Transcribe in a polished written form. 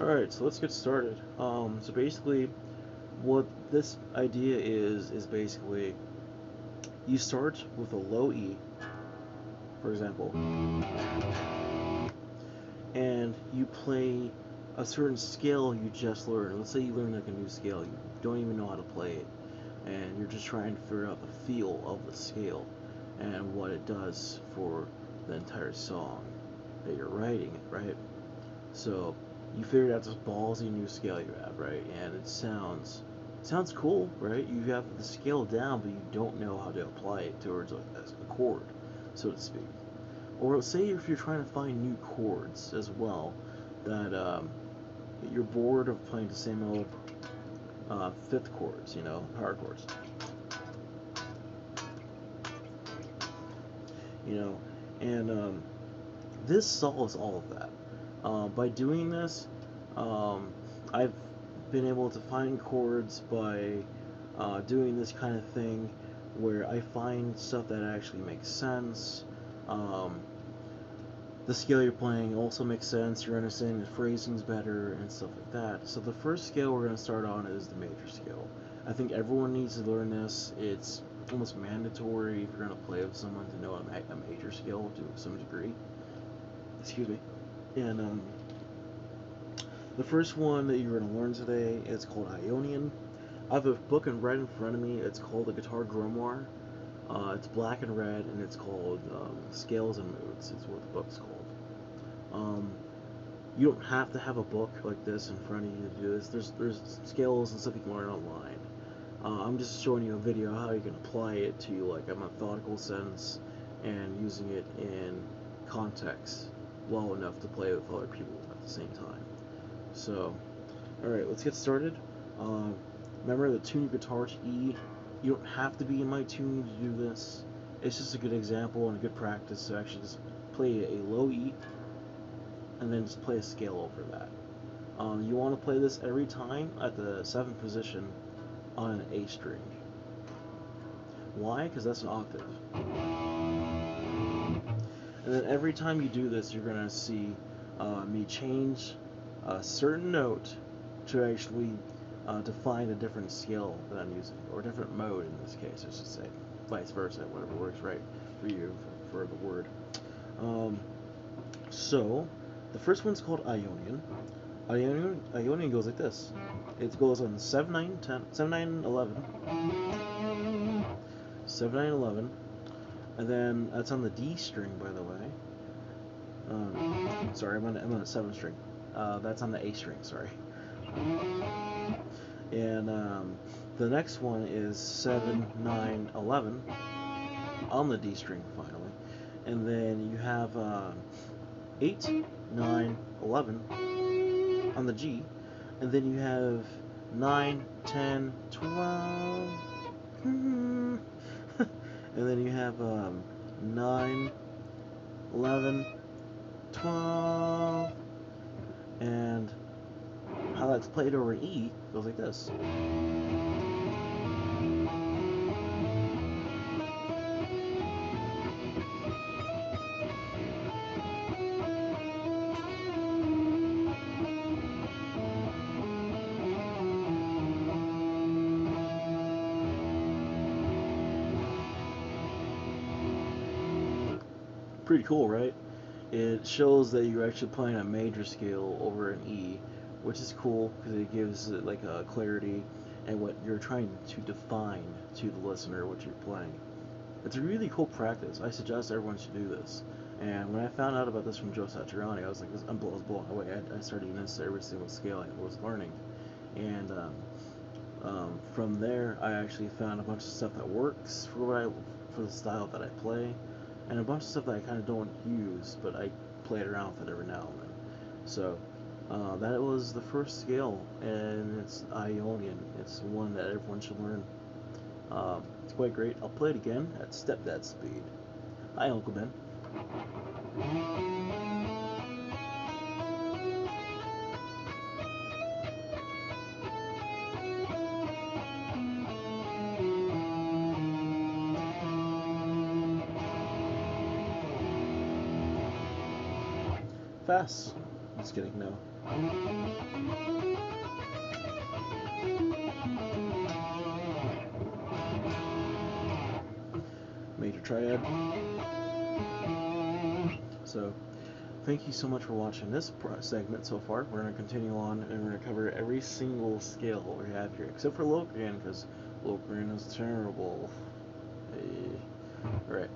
Alright, so let's get started. So basically, what this idea is basically you start with a low E, for example, and you play a certain scale you just learned. Let's say you learn like a new scale, you don't even know how to play it, and you're just trying to figure out the feel of the scale and what it does for the entire song that you're writing, right? So you figured out this ballsy new scale you have, right? And it sounds cool, right? You have the scale down, but you don't know how to apply it towards a chord, so to speak. Or say if you're trying to find new chords as well, that you're bored of playing the same old fifth chords, hard chords, you know, and this solves all of that. By doing this, I've been able to find chords by doing this kind of thing where I find stuff that actually makes sense. The scale you're playing also makes sense. You're understanding the phrasings better and stuff like that. So the first scale we're going to start on is the major scale. I think everyone needs to learn this. It's almost mandatory if you're going to play with someone to know a major scale to some degree. Excuse me. And the first one that you're going to learn today is called Ionian. I have a book right in front of me. It's called The Guitar Grimoire. It's black and red, and it's called Scales and Moods. Is what the book's called. You don't have to have a book like this in front of you to do this. There's scales and stuff you can learn online. I'm just showing you a video how you can apply it to like a methodical sense and using it in context well enough to play with other people at the same time. So, alright, let's get started. Remember to tune your guitar to E. You don't have to be in my tuning to do this. It's just a good example and a good practice to actually just play a low E and then just play a scale over that. You want to play this every time at the 7th position on an A string. Why? Because that's an octave. And then every time you do this, you're going to see me change a certain note to actually define a different scale that I'm using, or a different mode in this case, I should say. Vice versa, whatever works right for you, for the word. So, the first one's called Ionian. Ionian goes like this. It goes on 7, 9, 10, 7, 9, 11. 7, 9, 11. And then that's on the D string, by the way. Sorry, I'm on the 7th string. That's on the A string, sorry. And the next one is 7, 9, 11 on the D string, finally. And then you have 8, 9, 11 on the G. And then you have 9, 10, 12. And then you have 9, 11, 12. And how that's played over an E goes like this. Pretty cool, right? It shows that you're actually playing a major scale over an E, which is cool because it gives it like a clarity and what you're trying to define to the listener what you're playing. It's a really cool practice. I suggest everyone should do this. And when I found out about this from Joe Satriani, I was like, I was blown away. I started doing this every single scale I was learning, and from there, I actually found a bunch of stuff that works for the style that I play, and a bunch of stuff that I kind of don't use, but I play it around with it every now and then. So that was the first scale, and it's Ionian. It's one that everyone should learn. It's quite great. I'll play it again at stepdad speed. Hi, Uncle Ben. Fast. Just kidding, no. Major triad. So, thank you so much for watching this segment so far. We're going to continue on and we're going to cover every single scale we have here, except for Locrian, because Locrian is terrible. Hey. Alright.